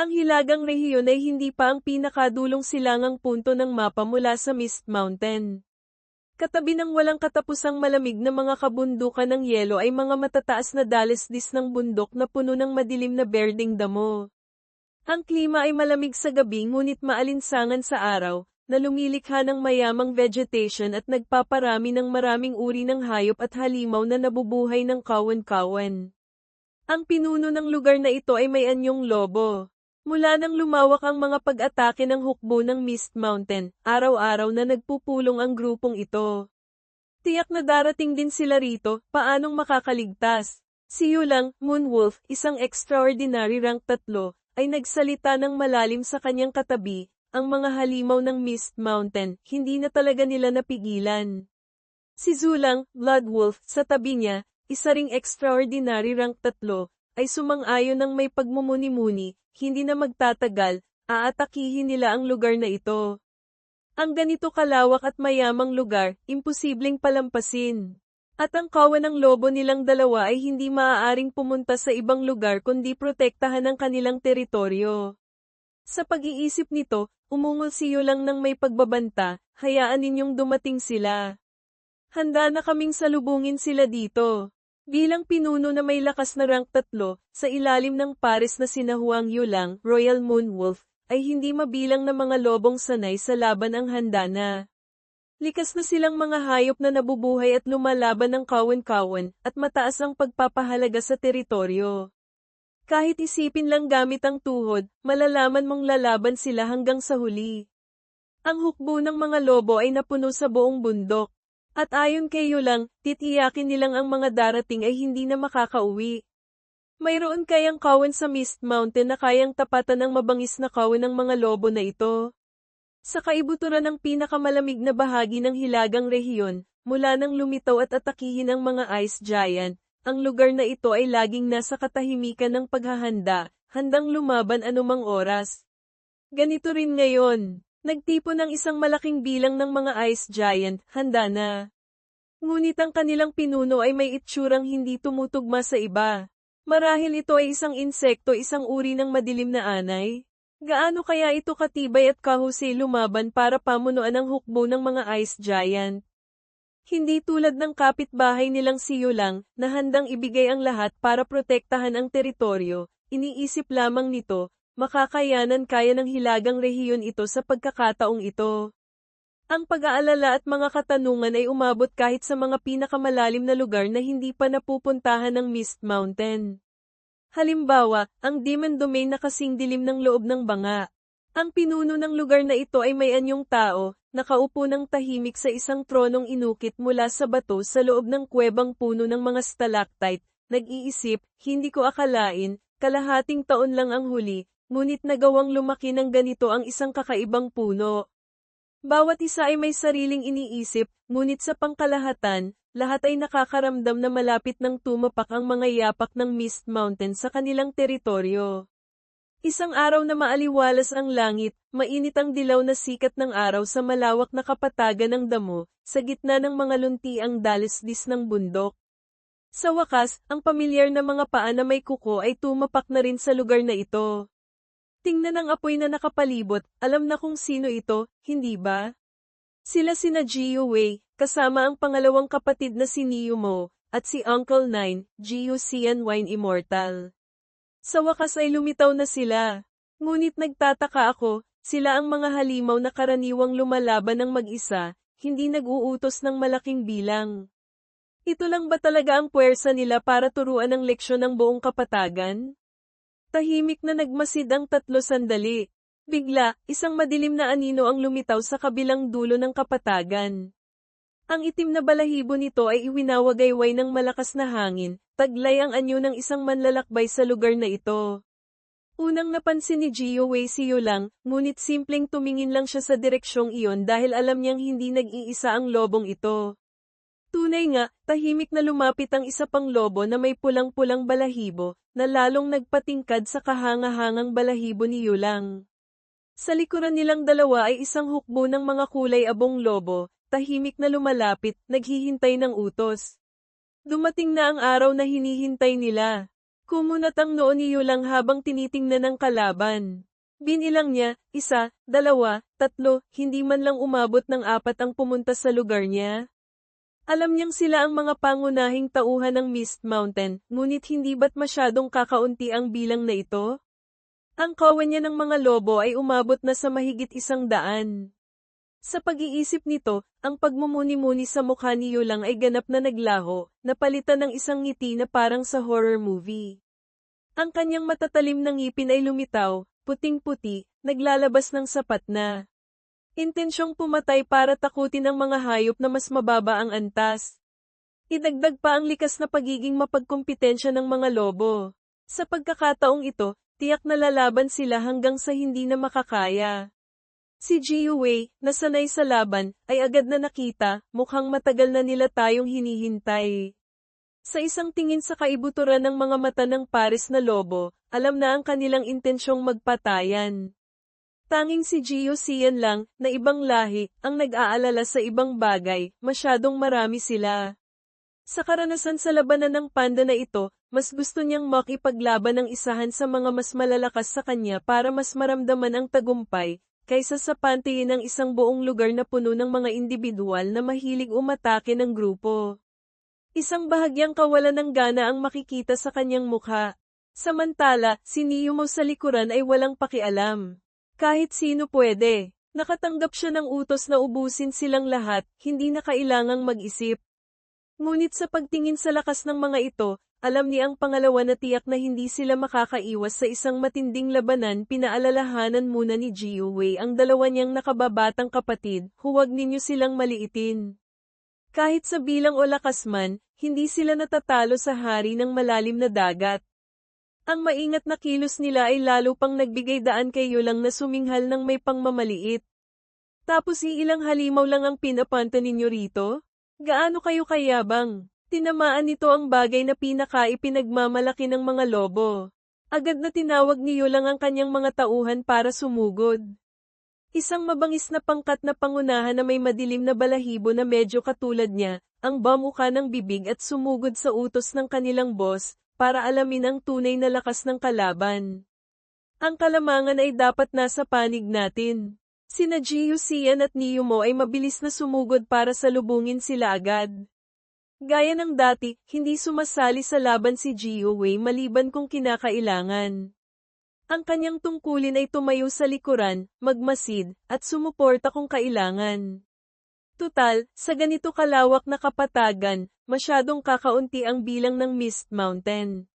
Ang hilagang rehiyon ay hindi pa ang pinakadulong silangang punto ng mapa mula sa Mist Mountain. Katabi ng walang katapusang malamig na mga kabundukan ng yelo ay mga matataas na dalesdis ng bundok na puno ng madilim na berdeng damo. Ang klima ay malamig sa gabi ngunit maalinsangan sa araw, na lumilikha ng mayamang vegetation at nagpaparami ng maraming uri ng hayop at halimaw na nabubuhay ng kawan-kawan. Ang pinuno ng lugar na ito ay may anyong lobo. Mula nang lumawak ang mga pag-atake ng hukbo ng Mist Mountain, araw-araw na nagpupulong ang grupong ito. Tiyak na darating din sila rito, paanong makakaligtas? Si Yulang, Moonwolf, isang extraordinary rank 3, ay nagsalita ng malalim sa kanyang katabi, ang mga halimaw ng Mist Mountain, hindi na talaga nila napigilan. Si Zulang, Bloodwolf, sa tabi niya, isa ring extraordinary rank 3, ay sumang-ayon ng may pagmumuni-muni, hindi na magtatagal, aatakihin nila ang lugar na ito. Ang ganito kalawak at mayamang lugar, imposibleng palampasin. At ang kawan ng lobo nilang dalawa ay hindi maaaring pumunta sa ibang lugar kundi protektahan ang kanilang teritoryo. Sa pag-iisip nito, umungol si Yulang ng may pagbabanta, hayaan ninyong dumating sila. Handa na kaming salubungin sila dito. Bilang pinuno na may lakas na rank 3, sa ilalim ng pares na sina Huang Yulang, Royal Moonwolf, ay hindi mabilang na mga lobong sanay sa laban ang handa na. Likas na silang mga hayop na nabubuhay at lumalaban ng kawan-kawan, at mataas ang pagpapahalaga sa teritoryo. Kahit isipin lang gamit ang tuhod, malalaman mong lalaban sila hanggang sa huli. Ang hukbo ng mga lobo ay napuno sa buong bundok. At ayon kay Yulang, titiyakin nilang ang mga darating ay hindi na makakauwi. Mayroon kayang kawan sa Mist Mountain na kayang tapatan ng mabangis na kawan ng mga lobo na ito. Sa kaibuturan ng pinakamalamig na bahagi ng hilagang rehiyon, mula nang lumitaw at atakihin ang mga ice giant, ang lugar na ito ay laging nasa katahimikan ng paghahanda, handang lumaban anumang oras. Ganito rin ngayon. Nagtipon ng isang malaking bilang ng mga ice giant, handa na. Ngunit ang kanilang pinuno ay may itsurang hindi tumutugma sa iba. Marahil ito ay isang insekto, isang uri ng madilim na anay. Gaano kaya ito katibay at kahusay lumaban para pamunuan ang hukbo ng mga ice giant? Hindi tulad ng kapitbahay nilang si Yulang, na handang ibigay ang lahat para protektahan ang teritoryo, iniisip lamang nito, makakayanan kaya ng hilagang rehiyon ito sa pagkakataong ito. Ang pag-aalala at mga katanungan ay umabot kahit sa mga pinakamalalim na lugar na hindi pa napupuntahan ng Mist Mountain. Halimbawa, ang Demon Domain na kasing dilim ng loob ng banga. Ang pinuno ng lugar na ito ay may anyong tao, nakaupo ng tahimik sa isang tronong inukit mula sa bato sa loob ng kuwebang puno ng mga stalactite, nag-iisip, hindi ko akalain, kalahating taon lang ang huli, ngunit nagawang lumaki ng ganito ang isang kakaibang puno. Bawat isa ay may sariling iniisip, ngunit sa pangkalahatan, lahat ay nakakaramdam na malapit ng tumapak ang mga yapak ng Mist Mountain sa kanilang teritoryo. Isang araw na maaliwalas ang langit, mainit ang dilaw na sikat ng araw sa malawak na kapatagan ng damo, sa gitna ng mga luntiang dalesdis ng bundok. Sa wakas, ang pamilyar na mga paa na may kuko ay tumapak na rin sa lugar na ito. Tingnan ang apoy na nakapalibot, alam na kung sino ito, hindi ba? Sila sina Jiu Wei, kasama ang pangalawang kapatid na si Niu Mo, at si Uncle Nine, Jiu Xian Wine Immortal. Sa wakas ay lumitaw na sila. Ngunit nagtataka ako, sila ang mga halimaw na karaniwang lumalaban ng mag-isa, hindi nag-uutos ng malaking bilang. Ito lang ba talaga ang puwersa nila para turuan ng leksyon ng buong kapatagan? Tahimik na nagmasid ang tatlo sandali. Bigla, isang madilim na anino ang lumitaw sa kabilang dulo ng kapatagan. Ang itim na balahibo nito ay iwinawagayway ng malakas na hangin, taglay ang anyo ng isang manlalakbay sa lugar na ito. Unang napansin ni Jiu Wei si Yulang, ngunit simpleng tumingin lang siya sa direksyong iyon dahil alam niyang hindi nag-iisa ang lobong ito. Tunay nga, tahimik na lumapit ang isa pang lobo na may pulang-pulang balahibo, na lalong nagpatingkad sa kahanga-hangang balahibo ni Yulang. Sa likuran nilang dalawa ay isang hukbo ng mga kulay abong lobo, tahimik na lumalapit, naghihintay ng utos. Dumating na ang araw na hinihintay nila. Kumunat ang noo ni Yulang habang tinitingnan ng kalaban. Binilang niya, 1, 2, 3, hindi man lang umabot ng 4 ang pumunta sa lugar niya. Alam niyang sila ang mga pangunahing tauhan ng Mist Mountain, ngunit hindi ba't masyadong kakaunti ang bilang na ito? Ang kawan niya ng mga lobo ay umabot na sa mahigit 100. Sa pag-iisip nito, ang pagmumuni-muni sa mukha ni Yulang ay ganap na naglaho, napalitan ng isang ngiti na parang sa horror movie. Ang kanyang matatalim na ngipin ay lumitaw, puting-puti, naglalabas ng sapat na intensyong pumatay para takutin ang mga hayop na mas mababa ang antas. Idagdag pa ang likas na pagiging mapagkumpitensya ng mga lobo. Sa pagkakataong ito, tiyak na lalaban sila hanggang sa hindi na makakaya. Si Jiu Wei, na sanay sa laban, ay agad na nakita, mukhang matagal na nila tayong hinihintay. Sa isang tingin sa kaibuturan ng mga mata ng pares na lobo, alam na ang kanilang intensyong magpatayan. Tanging si Jiu Xian lang, na ibang lahi, ang nag-aalala sa ibang bagay, masyadong marami sila. Sa karanasan sa labanan ng panda na ito, mas gusto niyang makipaglaban ng isahan sa mga mas malalakas sa kanya para mas maramdaman ang tagumpay, kaysa sa pantayin ng isang buong lugar na puno ng mga individual na mahilig umatake ng grupo. Isang bahagyang kawalan ng gana ang makikita sa kanyang mukha. Samantala, si Niyumo sa likuran ay walang pakialam. Kahit sino pwede. Nakatanggap siya ng utos na ubusin silang lahat, hindi na kailangang mag-isip. Ngunit sa pagtingin sa lakas ng mga ito, alam niya ang pangalawa na tiyak na hindi sila makakaiwas sa isang matinding labanan. Pinaalalahanan muna ni Jiu Wei ang dalawa niyang nakababatang kapatid, huwag ninyo silang maliitin. Kahit sa bilang o lakas man, hindi sila natatalo sa hari ng malalim na dagat. Ang maingat na kilos nila ay lalo pang nagbigay daan kay Yulang na suminghal ng may pangmamaliit. Tapos iilang halimaw lang ang pinapanta ninyo rito? Gaano kayo kayabang? Tinamaan nito ang bagay na pinaka-ipinagmamalaki ng mga lobo. Agad na tinawag ni Yulang ang kanyang mga tauhan para sumugod. Isang mabangis na pangkat na pangunahan na may madilim na balahibo na medyo katulad niya, ang bamuka ng bibig at sumugod sa utos ng kanilang boss, para alamin ang tunay na lakas ng kalaban. Ang kalamangan ay dapat nasa panig natin. Sina Jiu Xian at Niyumo ay mabilis na sumugod para salubungin sila agad. Gaya ng dati, hindi sumasali sa laban si Jiu Wei maliban kung kinakailangan. Ang kanyang tungkulin ay tumayo sa likuran, magmasid, at sumuporta kung kailangan. Tutal, sa ganito kalawak na kapatagan, masyadong kakaunti ang bilang ng Mist Mountain.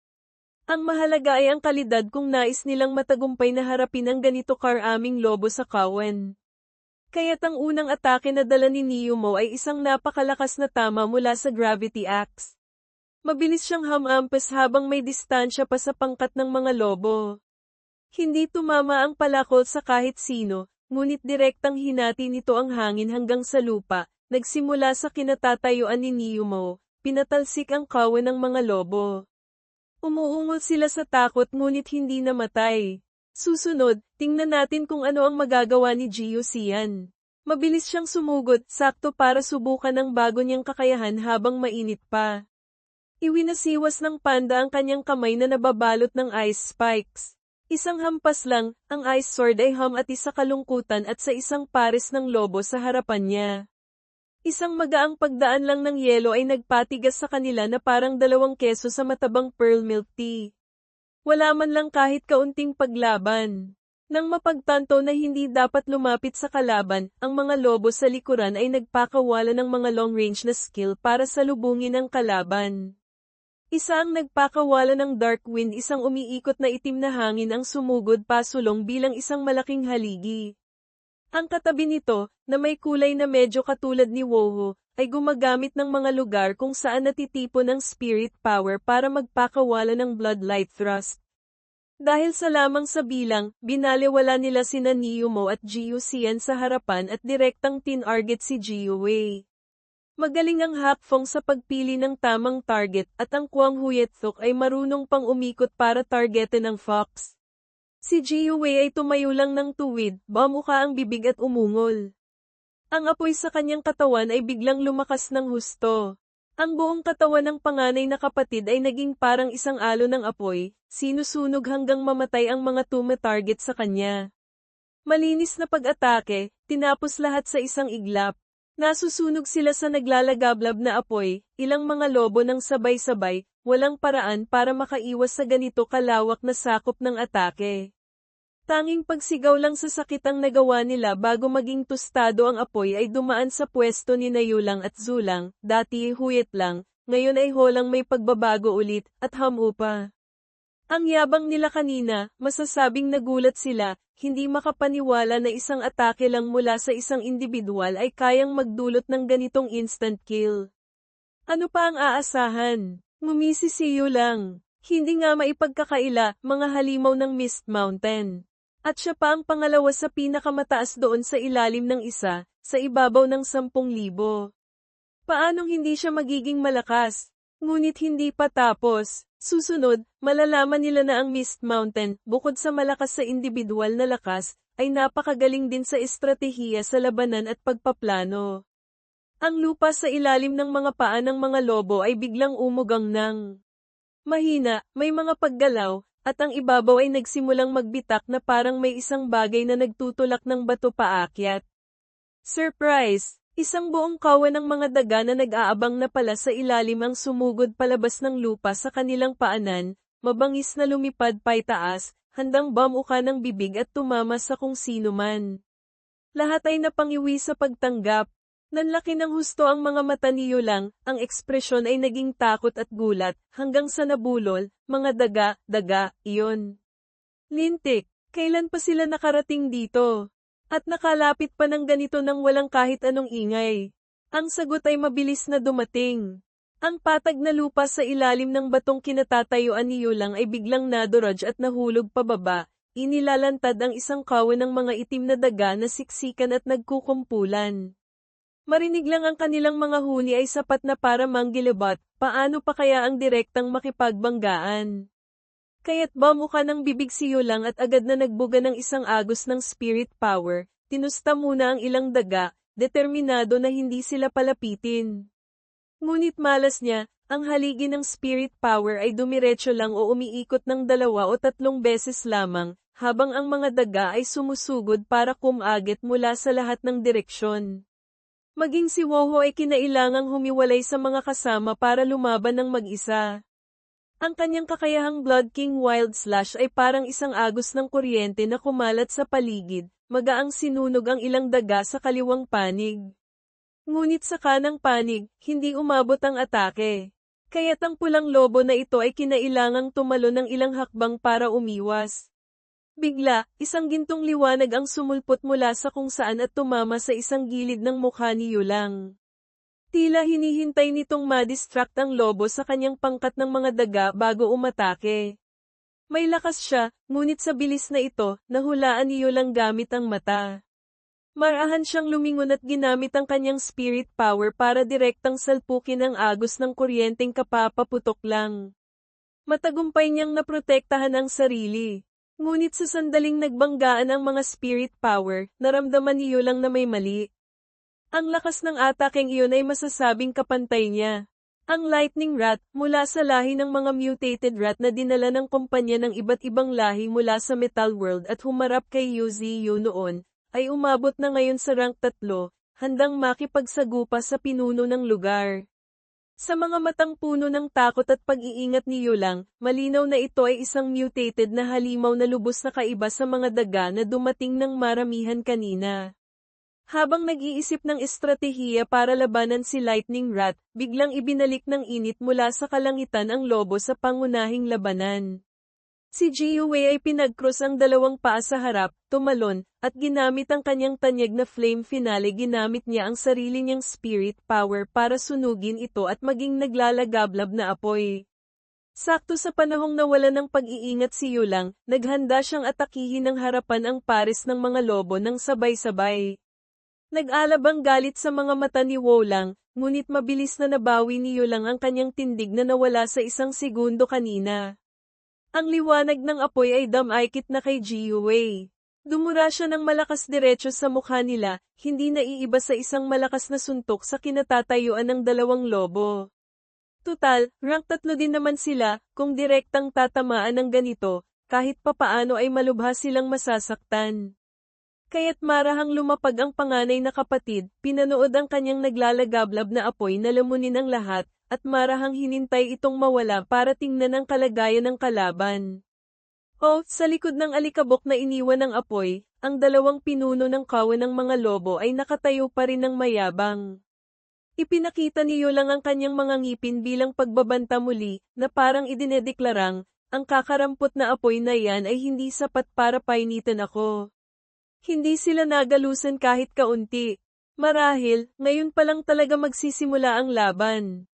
Ang mahalaga ay ang kalidad kung nais nilang matagumpay na harapin ang ganito karaming lobo sa kawan. Kaya't ang unang atake na dala ni Niyumo ay isang napakalakas na tama mula sa Gravity Axe. Mabilis siyang hamampas habang may distansya pa sa pangkat ng mga lobo. Hindi tumama ang palakol sa kahit sino, ngunit direktang hinati nito ang hangin hanggang sa lupa. Nagsimula sa kinatatayuan ni Niyumo, pinatalsik ang kawan ng mga lobo. Umuungol sila sa takot ngunit hindi namatay. Susunod, tingnan natin kung ano ang magagawa ni Jiu Xian. Mabilis siyang sumugod, sakto para subukan ang bago niyang kakayahan habang mainit pa. Iwinasiwas ng panda ang kanyang kamay na nababalot ng ice spikes. Isang hampas lang, ang ice sword ay hamati sa kalungkutan at sa isang pares ng lobo sa harapan niya. Isang magaang pagdaan lang ng yelo ay nagpatigas sa kanila na parang 2 keso sa matabang pearl milk tea. Wala man lang kahit kaunting paglaban. Nang mapagtanto na hindi dapat lumapit sa kalaban, ang mga lobo sa likuran ay nagpakawala ng mga long-range na skill para salubungin ang kalaban. Isa ang nagpakawala ng dark wind, isang umiikot na itim na hangin ang sumugod pasulong bilang isang malaking haligi. Ang katabi nito, na may kulay na medyo katulad ni Woho, ay gumagamit ng mga lugar kung saan natitipon ang spirit power para magpakawala ng bloodlight thrust. Dahil sa lamang sa bilang, binaliwala nila sina Niyumo at Jiu Xian sa harapan at direktang tinarget si Jiu Wei. Magaling ang Hakfong sa pagpili ng tamang target at ang Kwang Huyetok ay marunong pang umikot para targetin ng fox. Si Jiu Wei ay tumayo lang ng tuwid, bamuka ang bibig at umungol. Ang apoy sa kanyang katawan ay biglang lumakas ng husto. Ang buong katawan ng panganay na kapatid ay naging parang isang alo ng apoy, sinusunog hanggang mamatay ang mga tumatarget sa kanya. Malinis na pag-atake, tinapos lahat sa isang iglap. Nasusunog sila sa naglalagablab na apoy, ilang mga lobo ng sabay-sabay, walang paraan para makaiwas sa ganito kalawak na sakop ng atake. Tanging pagsigaw lang sa sakit ang nagawa nila bago maging tostado ang apoy ay dumaan sa pwesto ni Yulang at Zulang, dati huyet lang, ngayon ay holang may pagbabago ulit, at hamu pa. Ang yabang nila kanina, masasabing nagulat sila, hindi makapaniwala na isang atake lang mula sa isang individual ay kayang magdulot ng ganitong instant kill. Ano pa ang aasahan? Ngumisi si Yulang. Hindi nga maipagkakaila, mga halimaw ng Mist Mountain. At siya pa ang pangalawa sa pinakamataas doon sa ilalim ng isa, sa ibabaw ng 10,000. Paanong hindi siya magiging malakas? Ngunit hindi pa tapos. Susunod, malalaman nila na ang Mist Mountain, bukod sa malakas sa individual na lakas, ay napakagaling din sa estratehiya sa labanan at pagpaplano. Ang lupa sa ilalim ng mga paa ng mga lobo ay biglang umugang ng mahina, may mga paggalaw, at ang ibabaw ay nagsimulang magbitak na parang may isang bagay na nagtutulak ng bato paakyat. Surprise! Isang buong kawan ng mga daga na nag-aabang na pala sa ilalim ang sumugod palabas ng lupa sa kanilang paanan, mabangis na lumipad paitaas, handang bamuka ng bibig at tumama sa kung sino man. Lahat ay napangiwi sa pagtanggap. Nanlaki ng husto ang mga mata ni Yulang, ang ekspresyon ay naging takot at gulat, hanggang sa nabulol, mga daga, iyon. Lintik, kailan pa sila nakarating dito? At nakalapit pa ng ganito nang walang kahit anong ingay. Ang sagot ay mabilis na dumating. Ang patag na lupa sa ilalim ng batong kinatatayuan ni Yulang ay biglang naduraj at nahulog pababa, inilalantad ang isang kawan ng mga itim na daga na siksikan at nagkukumpulan. Marinig lang ang kanilang mga huni ay sapat na para manggilibot, paano pa kaya ang direktang makipagbanggaan? Kaya't bamuka ng bibig si Yulang at agad na nagbuga ng isang agos ng spirit power, tinusta muna ang ilang daga, determinado na hindi sila palapitin. Ngunit malas niya, ang haligi ng spirit power ay dumiretso lang o umiikot ng 2 o 3 beses lamang, habang ang mga daga ay sumusugod para kumagit mula sa lahat ng direksyon. Maging si Woho ay kinailangang humiwalay sa mga kasama para lumaban ng mag-isa. Ang kanyang kakayahang Blood King Wild Slash ay parang isang agos ng kuryente na kumalat sa paligid, magaang sinunog ang ilang daga sa kaliwang panig. Ngunit sa kanang panig, hindi umabot ang atake. Kaya't ang pulang lobo na ito ay kinailangang tumalo ng ilang hakbang para umiwas. Bigla, isang gintong liwanag ang sumulpot mula sa kung saan at tumama sa isang gilid ng mukha ni Yulang. Tila hinihintay nitong ma-distract ang lobo sa kanyang pangkat ng mga daga bago umatake. May lakas siya, ngunit sa bilis na ito, nahulaan ni Yulang gamit ang mata. Marahan siyang lumingon at ginamit ang kanyang spirit power para direktang salpukin ang agos ng kuryenteng kapapaputok lang. Matagumpay niyang naprotektahan ang sarili. Ngunit sa sandaling nagbanggaan ang mga spirit power, naramdaman ni Yulang na may mali. Ang lakas ng atakeng iyon ay masasabing kapantay niya. Ang lightning rat, mula sa lahi ng mga mutated rat na dinala ng kumpanya ng iba't ibang lahi mula sa Metal World at humarap kay Yuziyu noon, ay umabot na ngayon sa rank 3, handang makipagsagupa sa pinuno ng lugar. Sa mga matang puno ng takot at pag-iingat ni Yulang, malinaw na ito ay isang mutated na halimaw na lubos na kaiba sa mga daga na dumating ng maramihan kanina. Habang nag-iisip ng estratehiya para labanan si Lightning Rat, biglang ibinalik ng init mula sa kalangitan ang lobo sa pangunahing labanan. Si Jiuwei ay pinag-cross ang 2 paa sa harap, tumalon, at ginamit ang kanyang tanyag na flame finale. Ginamit niya ang sarili niyang spirit power para sunugin ito at maging naglalagablab na apoy. Sakto sa panahong nawala ng pag-iingat si Yulang, naghanda siyang atakihin ng harapan ang pares ng mga lobo ng sabay-sabay. Nag-alabang galit sa mga mata ni Wolang, ngunit mabilis na nabawi ni Yulang ang kanyang tindig na nawala sa 1 segundo kanina. Ang liwanag ng apoy ay damaykit na kay Jiuwei. Dumura siya ng malakas diretso sa mukha nila, hindi naiiba sa isang malakas na suntok sa kinatatayuan ng 2 lobo. Tutal, rank 3 din naman sila, kung direktang tatamaan ng ganito, kahit papaano ay malubha silang masasaktan. Kaya't marahang lumapag ang panganay na kapatid, pinanood ang kanyang naglalagablab na apoy na lamunin ang lahat, at marahang hinintay itong mawala para tingnan ang kalagayan ng kalaban. Sa likod ng alikabok na iniwan ng apoy, ang dalawang pinuno ng kawan ng mga lobo ay nakatayo pa rin ng mayabang. Ipinakita ni Yolang ang kanyang mga ngipin bilang pagbabanta muli, na parang idinedeklarang, ang kakarampot na apoy na yan ay hindi sapat para painitan ako. Hindi sila nagalusan kahit kaunti. Marahil, ngayon pa lang talaga magsisimula ang laban.